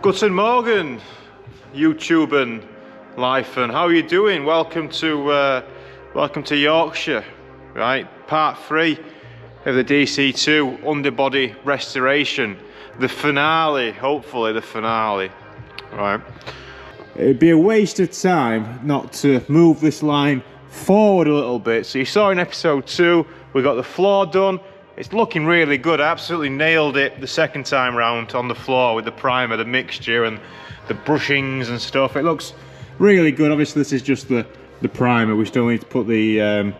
Guten Morgen, YouTube and life, and how are you doing? Welcome to Yorkshire, right? Part 3 of the DC2 underbody restoration, the finale. Hopefully, the finale, right? It'd be a waste of time not to move this line forward a little bit. So you saw in episode 2, we got the floor done. It's looking really good. I absolutely nailed it the second time round on the floor with the primer, the mixture and the brushings and stuff. It looks really good. Obviously this is just the primer. We still need to put the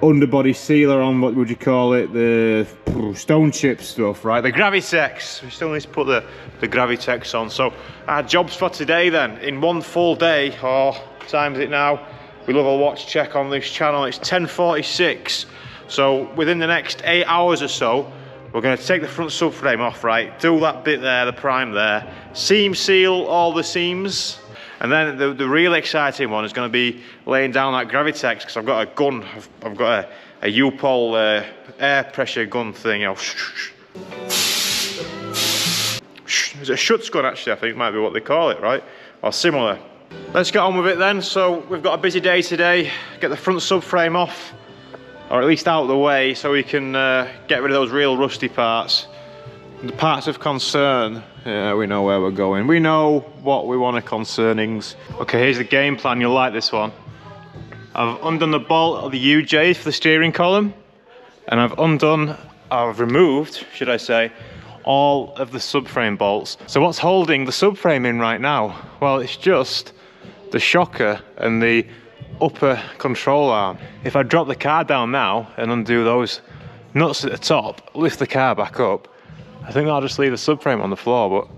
underbody sealer on, what would you call it? The stone chip stuff, right? The Gravitex. We still need to put the Gravitex on. So our jobs for today then, in one full day, or what time is it now? We love a watch check on this channel. It's 10:46. So within the next 8 hours or so, we're going to take the front subframe off, right? Do that bit there, the prime there. Seam seal all the seams. And then the real exciting one is going to be laying down that Gravitex, because I've got a gun. I've got a U-Pole air pressure gun thing. You know. It's a Schutz gun, actually, I think might be what they call it, right? Or similar. Let's get on with it then. So we've got a busy day today. Get the front subframe off, or at least out of the way, so we can get rid of those real rusty parts. The parts of concern, yeah, we know where we're going. We know what we want of concernings. Okay, here's the game plan. You'll like this one. I've undone the bolt of the UJ for the steering column, and I've removed, should I say, all of the subframe bolts. So what's holding the subframe in right now? Well, it's just the shocker and the upper control arm. If I drop the car down now and undo those nuts at the top, lift the car back up, I think I'll just leave the subframe on the floor, but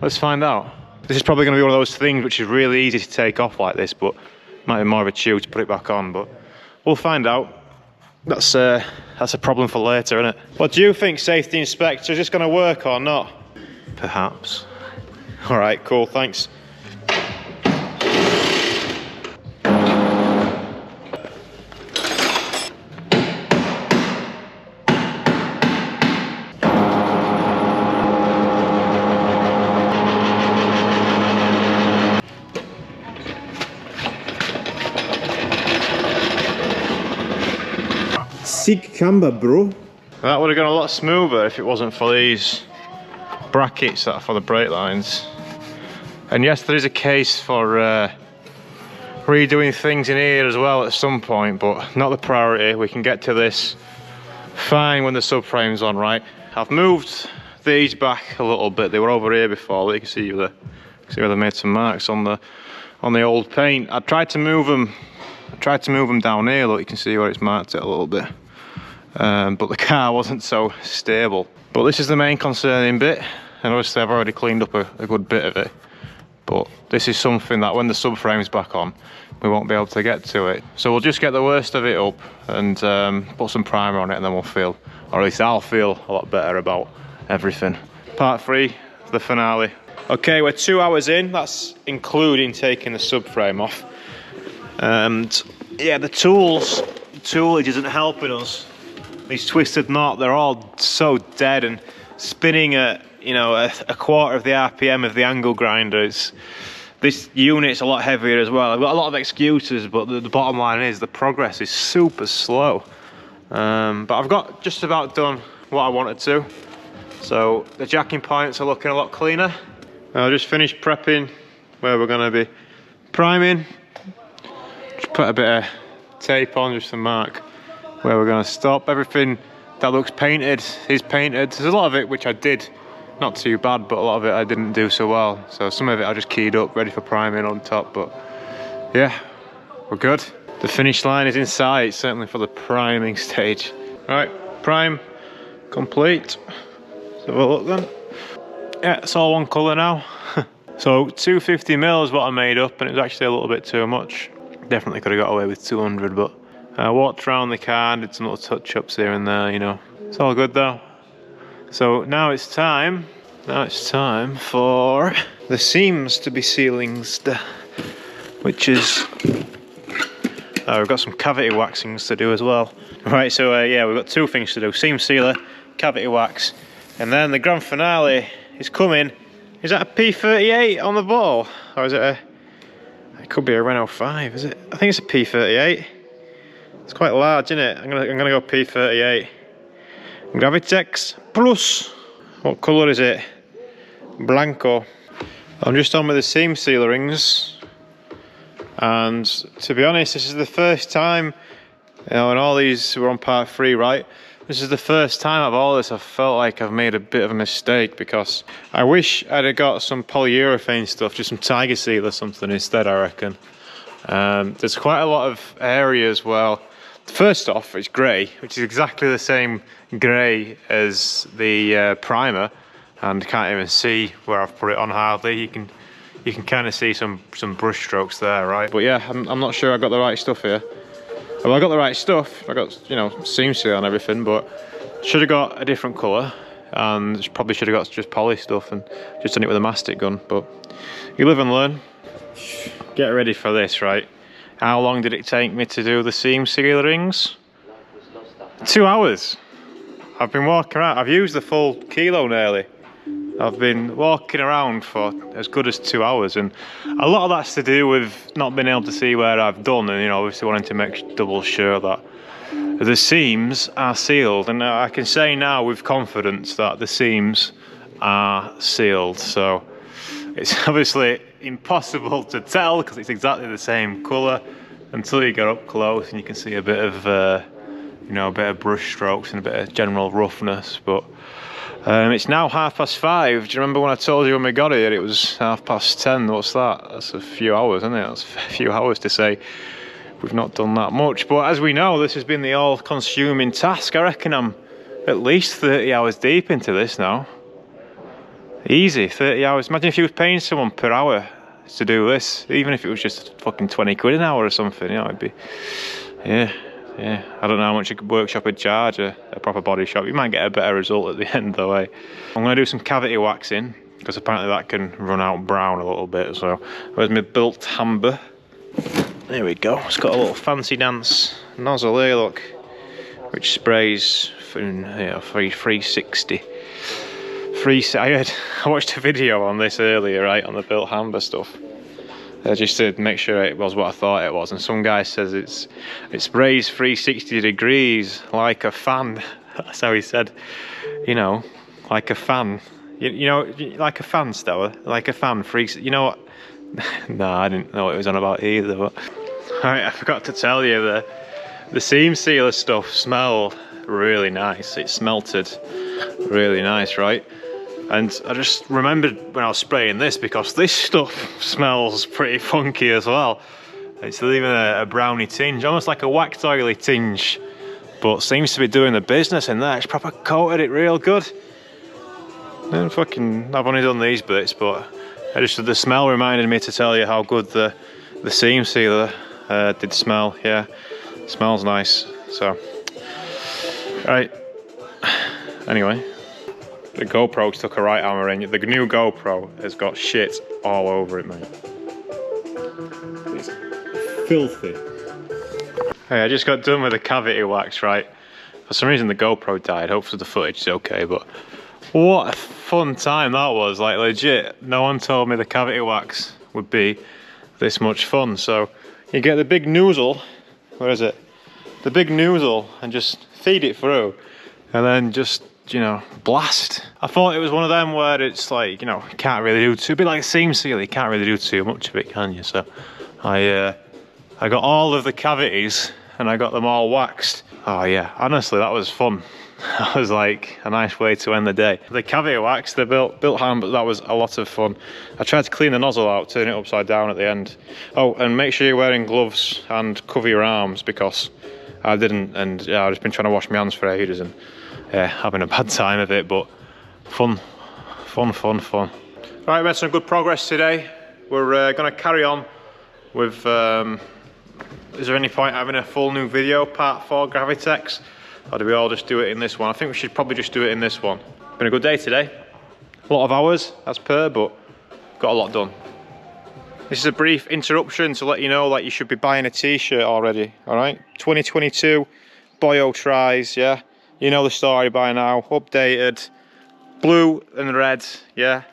let's find out. This is probably going to be one of those things which is really easy to take off like this, but might be more of a chew to put it back on, but we'll find out. That's a problem for later, isn't it? What do you think, safety inspector? Is this going to work or not? Perhaps. All right, cool, thanks. Sick camber, bro. That would have gone a lot smoother if it wasn't for these brackets that are for the brake lines. And yes, there is a case for redoing things in here as well at some point, but not the priority. We can get to this fine when the subframe's on, right? I've moved these back a little bit. They were over here before. You can see where they made some marks on the old paint. I tried to move them down here. Look, you can see where it's marked it a little bit. But the car wasn't so stable. But this is the main concerning bit, and obviously I've already cleaned up a good bit of it. But this is something that when the subframe's back on, we won't be able to get to it. So we'll just get the worst of it up and put some primer on it, and then we'll feel, or at least I'll feel, a lot better about everything. Part 3, the finale. Okay, we're 2 hours in. That's including taking the subframe off. And yeah, the toolage isn't helping us. These twisted knot, they're all so dead and spinning at, you know, a quarter of the RPM of the angle grinder. This unit's a lot heavier as well. I've got a lot of excuses, but the bottom line is the progress is super slow. But I've got just about done what I wanted to. So the jacking points are looking a lot cleaner. I'll just finish prepping where we're going to be priming. Just put a bit of tape on just to mark where we're going to stop. Everything that looks painted is painted. There's a lot of it which I did not too bad, but a lot of it I didn't do so well. So some of it I just keyed up, ready for priming on top. But yeah, we're good. The finish line is in sight, certainly for the priming stage. Right, prime complete. Let's have a look then. Yeah, it's all one colour now. So 250mm is what I made up, and it was actually a little bit too much. Definitely could have got away with 200, but I walked around the car, did some little touch-ups here and there, you know. It's all good though. So now it's time for the seams to be sealinged, which is, we've got some cavity waxings to do as well. Right, so yeah, we've got 2 things to do: seam sealer, cavity wax, and then the grand finale is coming Is that a P38 on the ball? Or is it a... It could be a Renault 5, is it? I think it's a P38. It's quite large, isn't it? I'm gonna go P38. Gravitex Plus. What colour is it? Blanco. I'm just on with the seam sealer rings. And to be honest, this is the first time, you know, and all these were on part 3, right? This is the first time out of all this I've felt like I've made a bit of a mistake, because I wish I'd have got some polyurethane stuff, just some Tiger Seal or something instead, I reckon. There's quite a lot of areas where, first off, it's grey, which is exactly the same grey as the primer, and can't even see where I've put it on hardly. You can kind of see some brush strokes there, right? But yeah, I'm not sure I got the right stuff here. Well, I got the right stuff. I got, you know, seam seal and everything, but should have got a different colour, and probably should have got just poly stuff and just done it with a mastic gun. But you live and learn. Get ready for this, right? How long did it take me to do the seam seal rings? 2 hours. I've been walking around. I've used the full kilo nearly. I've been walking around for as good as 2 hours, and a lot of that's to do with not being able to see where I've done, and, you know, obviously wanting to make double sure that the seams are sealed. And I can say now with confidence that the seams are sealed. So it's obviously impossible to tell because it's exactly the same colour until you get up close and you can see a bit of you know, a bit of brush strokes and a bit of general roughness. But it's now 5:30. Do you remember when I told you when we got here it was 10:30? What's that? That's a few hours, isn't it? That's a few hours to say we've not done that much. But as we know, this has been the all-consuming task. I reckon I'm at least 30 hours deep into this now. Easy, 30 hours. Imagine if you was paying someone per hour to do this, even if it was just fucking 20 quid an hour or something, you know, it'd be, yeah. I don't know how much a workshop would charge, a proper body shop. You might get a better result at the end though, eh? I'm gonna do some cavity waxing, because apparently that can run out brown a little bit, so where's my built hamber? There we go, it's got a little fancy dance nozzle here, look, which sprays from, you know, 360. I watched a video on this earlier, right, on the built hamber stuff. Just to make sure it was what I thought it was, and some guy says it sprays 360 degrees like a fan. That's how he said, you know, like a fan. You know, like a fan, Stella, like a fan. You know what? No, I didn't know what it was on about either. But I forgot to tell you the seam sealer stuff smelled really nice. It smelted really nice, right? And I just remembered when I was spraying this, because this stuff smells pretty funky as well. It's even a browny tinge, almost like a waxed oily tinge, but seems to be doing the business in there. It's proper coated it real good. And fucking, I've only done these bits, but the smell reminded me to tell you how good the seam sealer did smell. Yeah, it smells nice. So, right. Anyway. The GoPro took a right hammering. The new GoPro has got shit all over it, mate. It's filthy. Hey, I just got done with the cavity wax, right? For some reason the GoPro died. Hopefully the footage is okay, but what a fun time that was. Like, legit, no one told me the cavity wax would be this much fun. So you get the big nozzle, where is it? The big nozzle, and just feed it through, and then just, you know, blast. I thought it was one of them where it's like, you know, you can't really do too, a bit like a seam seal, you can't really do too much of it, can you? So I got all of the cavities and I got them all waxed. Oh yeah, honestly, that was fun. That was like a nice way to end the day. The cavity wax, the built hand, but that was a lot of fun. I tried to clean the nozzle out, turn it upside down at the end. Oh, and make sure you're wearing gloves and cover your arms, because I didn't, and yeah, I've just been trying to wash my hands for ages and yeah, having a bad time of it, but fun. Right, we made some good progress today. We're going to carry on with, is there any point having a full new video, part 4 Gravitex? Or do we all just do it in this one? I think we should probably just do it in this one. Been a good day today. A lot of hours, as per, but got a lot done. This is a brief interruption to let you know that you should be buying a t-shirt already, alright? 2022, Boyo tries, yeah? You know the story by now, updated, blue and red, yeah?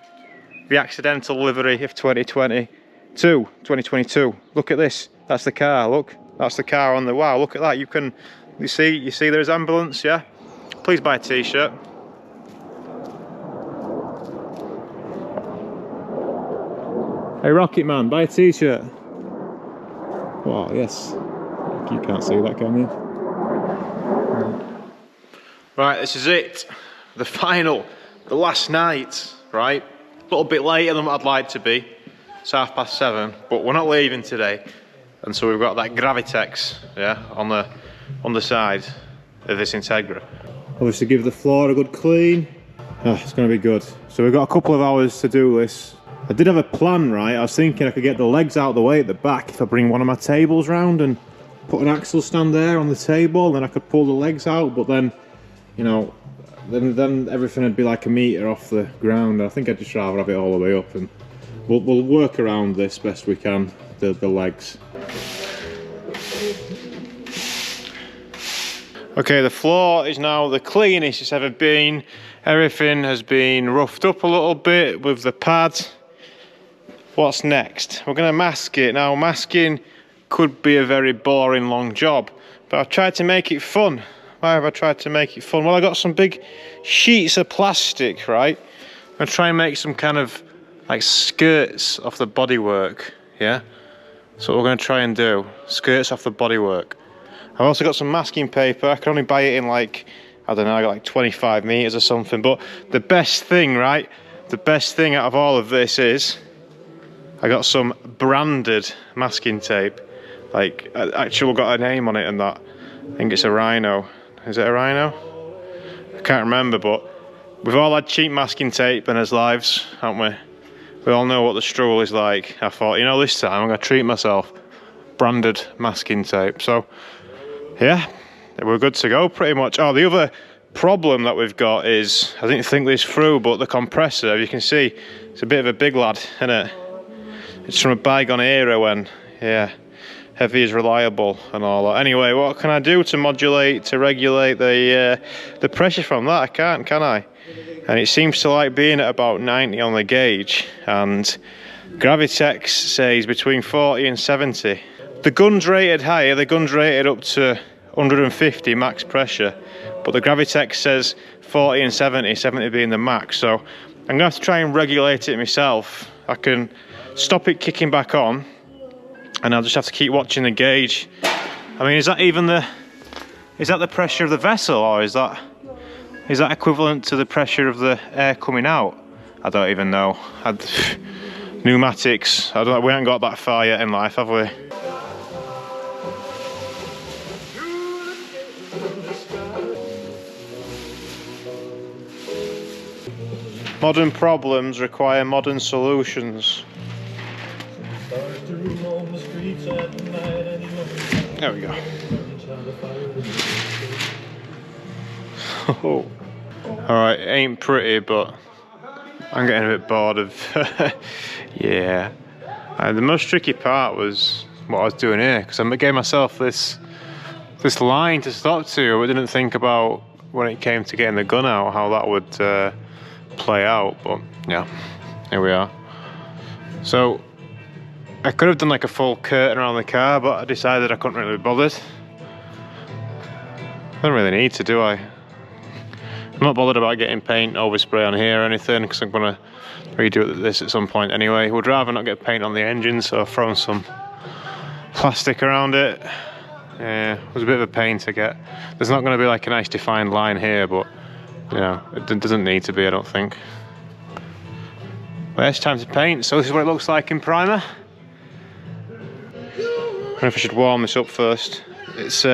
the accidental livery of 2022. Look at this. That's the car. Look, that's the car on the. Wow, look at that. You see there's ambulance. Yeah. Please buy a t-shirt. Hey Rocket Man, buy a t-shirt. Wow, yes. You can't see that, can you? Right, this is it. The final, the last night, right? A little bit later than what I'd like to be. It's 7:30, but we're not leaving today. And so we've got that Gravitex, yeah, on the side of this Integra. Obviously give the floor a good clean. Oh, it's gonna be good. So we've got a couple of hours to do this. I did have a plan, right? I was thinking I could get the legs out of the way at the back if I bring one of my tables round and put an axle stand there on the table, then I could pull the legs out, but then, you know, then everything would be like a metre off the ground. I think I'd just rather have it all the way up, and we'll work around this best we can, the legs. Okay, the floor is now the cleanest it's ever been. Everything has been roughed up a little bit with the pad. What's next? We're going to mask it. Now, masking could be a very boring long job, but I've tried to make it fun. Why have I tried to make it fun? Well, I got some big sheets of plastic, right? I'm going to try and make some kind of like skirts off the bodywork, yeah? So what we're going to try and do, skirts off the bodywork. I've also got some masking paper. I can only buy it in like, I don't know, I got like 25 meters or something. But the best thing, right? The best thing out of all of this is I got some branded masking tape. Like, actually got a name on it and that. I think it's a Rhino. Is it a Rhino? I can't remember, but we've all had cheap masking tape in our lives, haven't we? We all know what the struggle is like. I thought, you know, this time I'm going to treat myself. Branded masking tape. So, yeah, we're good to go pretty much. Oh, the other problem that we've got is, I didn't think this through, but the compressor, you can see, it's a bit of a big lad, isn't it? It's from a bygone era when, yeah, heavy is reliable and all that. Anyway, what can I do to modulate, to regulate the pressure from that? I can't, can I? And it seems to like being at about 90 on the gauge, and Gravitex says between 40 and 70. The gun's rated higher, the gun's rated up to 150 max pressure, but the Gravitex says 40 and 70, 70 being the max. So I'm gonna have to try and regulate it myself. I can stop it kicking back on, and I'll just have to keep watching the gauge. I mean, is that the pressure of the vessel, or is that equivalent to the pressure of the air coming out? I don't even know. Pneumatics, we haven't got that far yet in life, have we? Modern problems require modern solutions. There we go. Oh. Alright, ain't pretty, but I'm getting a bit bored of yeah. The most tricky part was what I was doing here, because I gave myself this line to stop to. I didn't think about when it came to getting the gun out how that would play out, but yeah, here we are. So I could have done like a full curtain around the car, but I decided I couldn't really be bothered. I don't really need to, do I? I'm not bothered about getting paint overspray on here or anything, because I'm going to redo this at some point anyway. Would rather not get paint on the engine, so I've thrown some plastic around it. Yeah, it was a bit of a pain to get. There's not going to be like a nice defined line here, but you know, it doesn't need to be, I don't think. But it's time to paint, so this is what it looks like in primer. I don't know if I should warm this up first. It's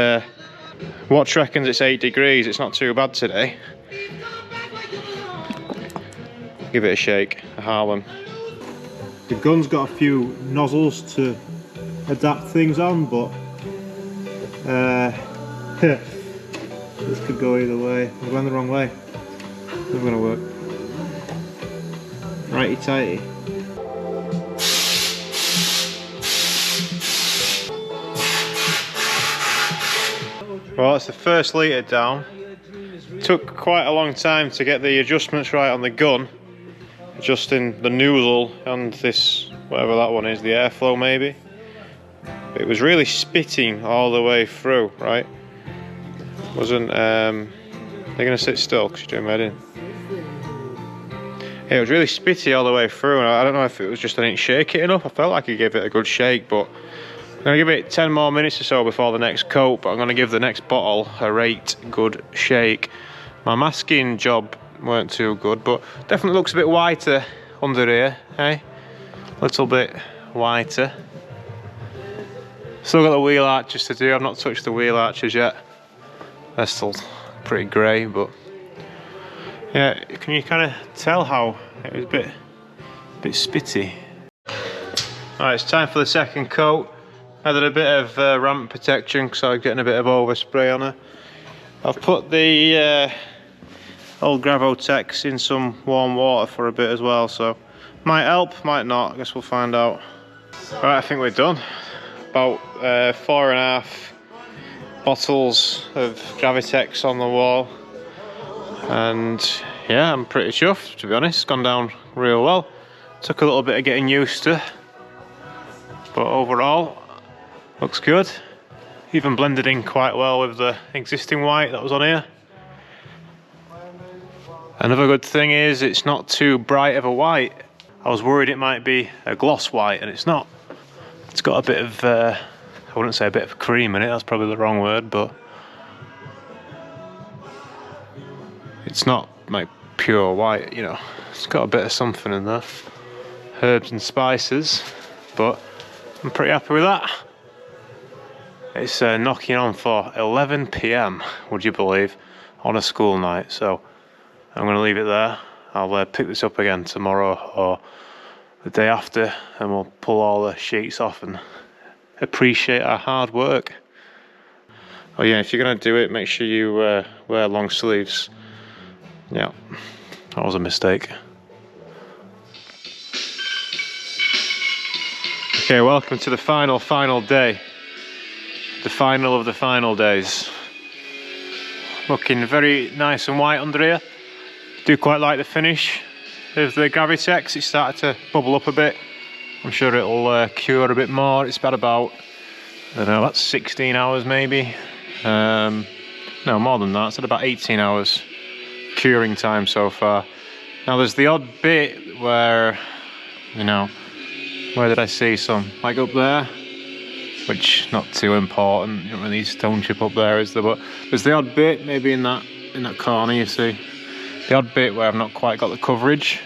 watch reckons it's 8 degrees, it's not too bad today. Give it a shake, a Harlem. The gun's got a few nozzles to adapt things on, but this could go either way. I'm going the wrong way. It's not gonna work. Righty tighty. Well, that's the first litre down. Took quite a long time to get the adjustments right on the gun. adjusting the nozzle and this, whatever that one is, the airflow maybe. It was really spitting all the way through, right? Wasn't, they're gonna sit still because you're doing my head in. Yeah, it was really spitty all the way through, and I don't know if it was just I didn't shake it enough. I felt like I gave it a good shake, but I'm gonna give it 10 more minutes or so before the next coat, but I'm gonna give the next bottle a rate good shake. My masking job weren't too good, but definitely looks a bit whiter under here, eh? A little bit whiter. Still got the wheel arches to do. I've not touched the wheel arches yet. They're still pretty grey, but yeah, can you kind of tell how it was a bit spitty? Alright, it's time for the second coat. Added a bit of ramp protection because I was getting a bit of overspray on her. I've put the old Gravotex in some warm water for a bit as well, so might help, might not. I guess we'll find out. Right, I think we're done. About 4.5 bottles of Gravitex on the wall, and yeah, I'm pretty chuffed, to be honest. It's gone down real well. Took a little bit of getting used to, but overall looks good. Even blended in quite well with the existing white that was on here. Another good thing is it's not too bright of a white. I was worried it might be a gloss white, and it's not. It's got a bit of, I wouldn't say a bit of cream in it, that's probably the wrong word, but it's not like pure white, you know. It's got a bit of something in there. Herbs and spices, but I'm pretty happy with that. It's knocking on for 11 PM, would you believe, on a school night, so I'm going to leave it there. I'll pick this up again tomorrow or the day after, and we'll pull all the sheets off and appreciate our hard work. Oh yeah, if you're going to do it, make sure you wear long sleeves. Yeah, that was a mistake. Okay, welcome to the final day. The final of the final days. Looking very nice and white under here. Do quite like the finish of the Gravitex. It's started to bubble up a bit. I'm sure it'll cure a bit more. It's been about, I don't know, that's 16 hours maybe. No, more than that. It's at about 18 hours curing time so far. Now there's the odd bit where, you know, where did I see some? Like up there, which not too important. You don't really need stone chip up there, is there? But there's the odd bit, maybe in that corner, you see. The odd bit where I've not quite got the coverage,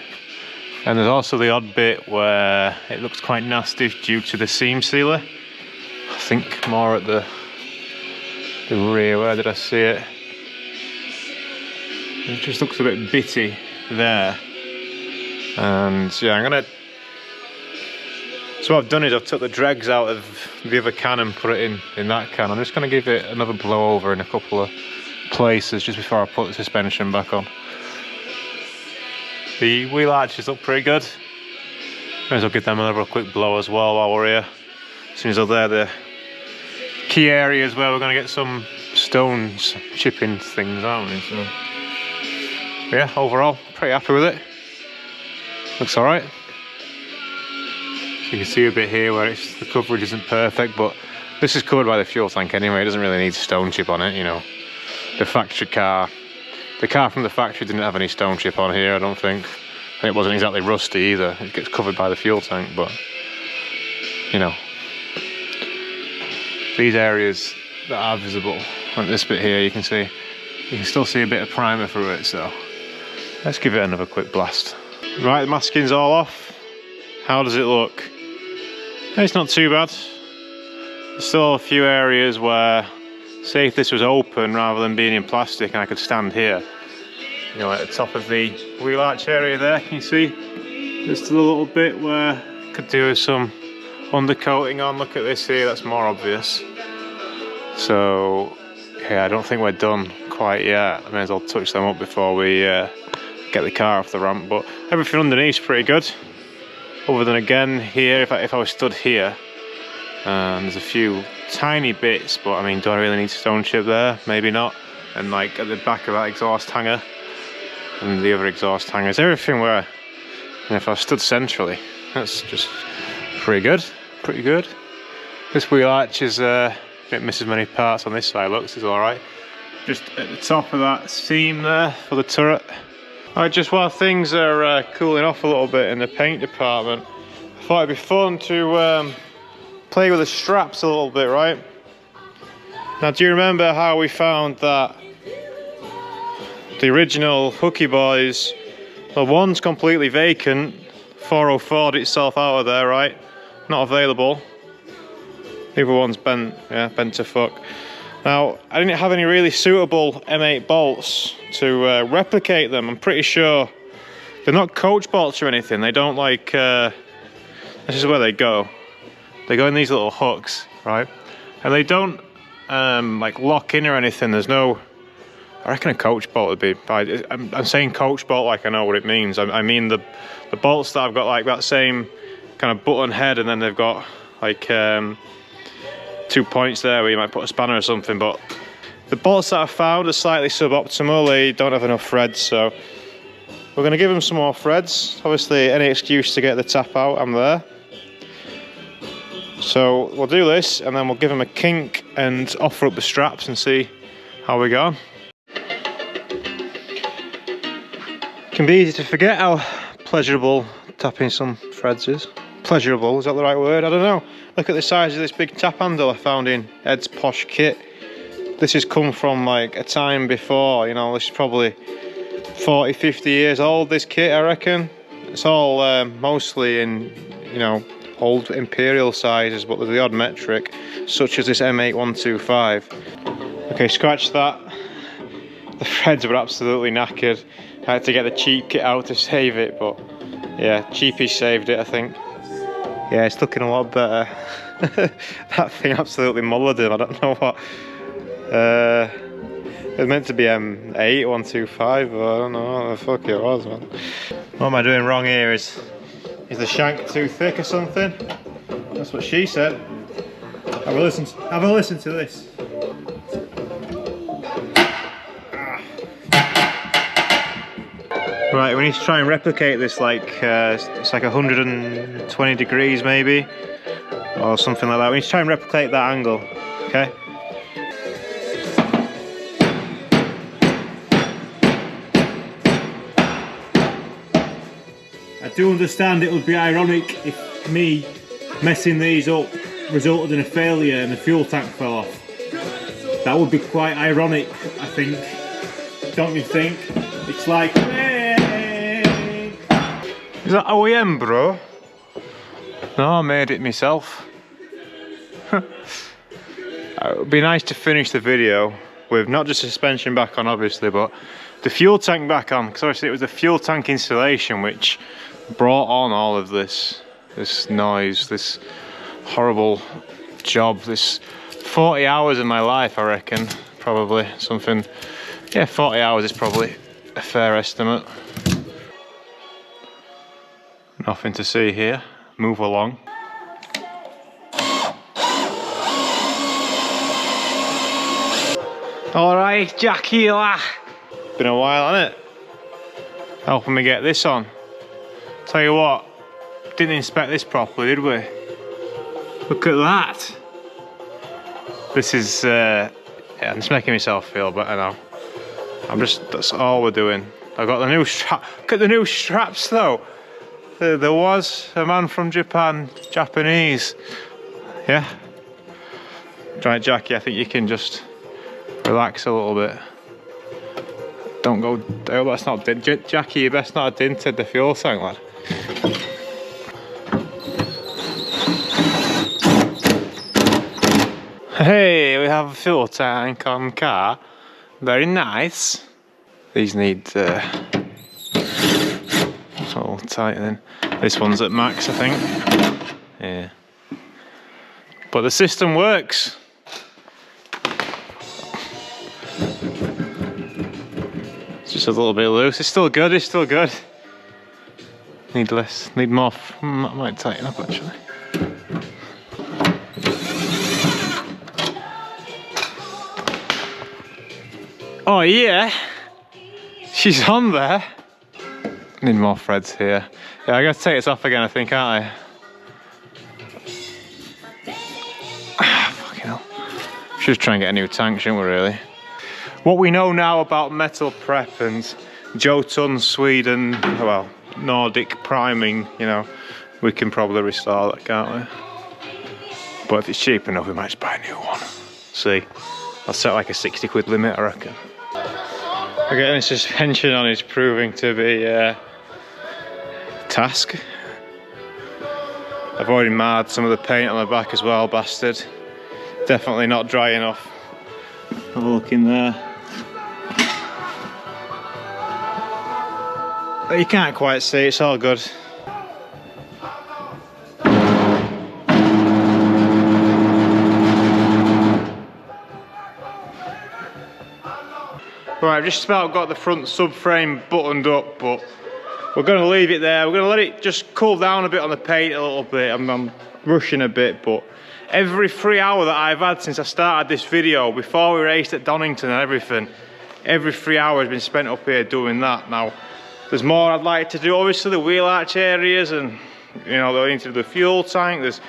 and there's also the odd bit where it looks quite nasty due to the seam sealer. I think more at the rear. Where did I see it? It just looks a bit bitty there. And yeah, so what I've done is I've took the dregs out of the other can and put it in that can. I'm just going to give it another blow over in a couple of places just before I put the suspension back on. The wheel arches look pretty good. May as well give them another quick blow as well while we're here. As soon as they're the key areas where we're going to get some stones chipping things, aren't we? So yeah, overall, pretty happy with it. Looks alright. You can see a bit here where the coverage isn't perfect, but this is covered by the fuel tank anyway. It doesn't really need stone chip on it, you know. The factory car. The car from the factory didn't have any stone chip on here, I don't think. And it wasn't exactly rusty either. It gets covered by the fuel tank, but, you know. These areas that are visible, like this bit here, you can still see a bit of primer through it, so let's give it another quick blast. Right, the masking's all off. How does it look? It's not too bad. There's still a few areas where, say if this was open rather than being in plastic and I could stand here, you know, at the top of the wheel arch area there, can you see? There's still a little bit where I could do with some undercoating on. Look at this here, that's more obvious. So, yeah, I don't think we're done quite yet. I may as well touch them up before we get the car off the ramp, but everything underneath is pretty good. Other than, again, here, if I was stood here, there's a few tiny bits, but I mean, do I really need stone chip there? Maybe not. And like at the back of that exhaust hanger and the other exhaust hangers, everything where And if I stood centrally, that's just pretty good, pretty good. This wheel arch is a bit misses many parts on this side, looks is alright. Just at the top of that seam there for the turret. Alright, just while things are cooling off a little bit in the paint department, I thought it'd be fun to play with the straps a little bit, right? Now, do you remember how we found that the original hooky boys, well, one's completely vacant, 404'd itself out of there, right? Not available. The other one's bent, yeah, bent to fuck. Now, I didn't have any really suitable M8 bolts to replicate them. I'm pretty sure they're not coach bolts or anything. They don't like, this is where they go. They go in these little hooks, right? And they don't like lock in or anything. There's no, I reckon a coach bolt would be, I'm saying coach bolt like I know what it means. I mean the bolts that I've got like that same kind of button head, and then they've got like 2 points there where you might put a spanner or something, but the bolts that I found are slightly suboptimal. They don't have enough threads, so we're going to give them some more threads. Obviously, any excuse to get the tap out, I'm there. So we'll do this, and then we'll give them a kink and offer up the straps and see how we go. It can be easy to forget how pleasurable tapping some threads is. Pleasurable, is that the right word? I don't know. Look at the size of this big tap handle I found in Ed's posh kit. This has come from like a time before, you know, this is probably 40, 50 years old, this kit, I reckon. It's all mostly in, you know, old imperial sizes, but there's the odd metric, such as this M8125. Okay, scratch that. The threads were absolutely knackered. I had to get the cheap kit out to save it, but yeah, cheapie saved it, I think. Yeah, it's looking a lot better. That thing absolutely mullered him. I don't know what. It was meant to be M8125, but I don't know what the fuck it was, man. What am I doing wrong here? Is the shank too thick or something? That's what she said. Have a listen to this. Right, we need to try and replicate this like, it's like 120 degrees maybe, or something like that. We need to try and replicate that angle, okay? I do understand it would be ironic if me messing these up resulted in a failure and the fuel tank fell off. That would be quite ironic, I think. Don't you think? It's like, is that OEM, bro? No, I made it myself. It would be nice to finish the video with not just suspension back on, obviously, but the fuel tank back on, because obviously it was the fuel tank installation which brought on all of this noise, this horrible job, this 40 hours of my life, I reckon, probably something. Yeah, 40 hours is probably a fair estimate. Nothing to see here. Move along. Alright, Jackie. Been a while, hasn't it? Helping me get this on. Tell you what, didn't inspect this properly, did we? Look at that. This is, yeah, I'm just making myself feel better now. That's all we're doing. I got the new strap. Look at the new straps though. There was a man from Japan, Japanese. Yeah. Right, Jackie, I think you can just relax a little bit. Don't go, oh, that's not, Jackie, you best not have dinted the fuel tank, lad. Hey, we have a fuel tank on car. Very nice. These need it's all tightening. This one's at max, I think. Yeah. But the system works. It's just a little bit loose. It's still good, it's still good. Need more, might tighten up actually. Oh yeah, she's on there. Need more threads here. Yeah, I gotta take this off again, I think, aren't I? Fucking hell. Should just try and get a new tank, shouldn't we, really? What we know now about metal prep and Jotun, Sweden, well, Nordic priming, you know, we can probably restore that, can't we? But if it's cheap enough, we might just buy a new one. See, I'll set like a 60 quid limit, I reckon. Okay, the suspension on is proving to be a task. I've already marred some of the paint on the back as well, bastard. Definitely not dry enough. Have a look in there. But you can't quite see, it's all good. Right, I've just about got the front subframe buttoned up, but we're going to leave it there. We're going to let it just cool down a bit on the paint a little bit. I'm rushing a bit, but every free hour that I've had since I started this video, before we raced at Donington and everything, every free hour has been spent up here doing that. Now, there's more I'd like to do. Obviously, the wheel arch areas, and you know, I need to do the fuel tank. There's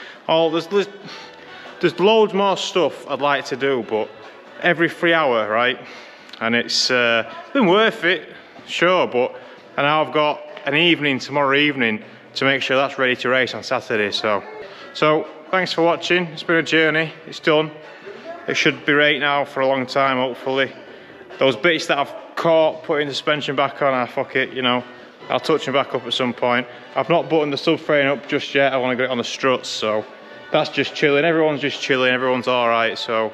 loads more stuff I'd like to do, but every free hour, right? And it's been worth it, sure, but and now I've got an evening tomorrow evening to make sure that's ready to race on Saturday. So thanks for watching. It's been a journey. It's done. It should be right now for a long time, hopefully. Those bits that I've caught putting the suspension back on, fuck it, you know, I'll touch them back up at some point. I've not buttoned the subframe up just yet. I want to get it on the struts, so that's just chilling. Everyone's just chilling. Everyone's all right. So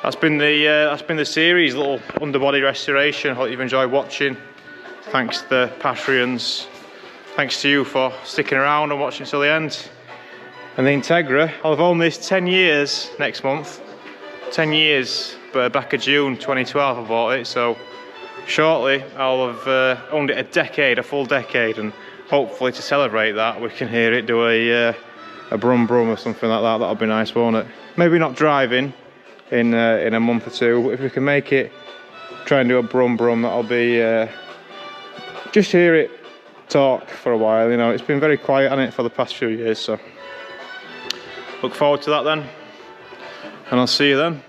that's been the series, little underbody restoration. Hope you've enjoyed watching. Thanks to the Patreons. Thanks to you for sticking around and watching till the end. And the Integra, I'll have owned this 10 years next month. 10 years, but back in June 2012 I bought it, so shortly I'll have owned it a decade, a full decade, and hopefully to celebrate that we can hear it do a brum brum or something like that. That'll be nice, won't it? Maybe not driving in a month or two, but if we can make it, try and do a brum brum, that'll be just hear it talk for a while. You know, it's been very quiet on it for the past few years, so look forward to that then, and I'll see you then.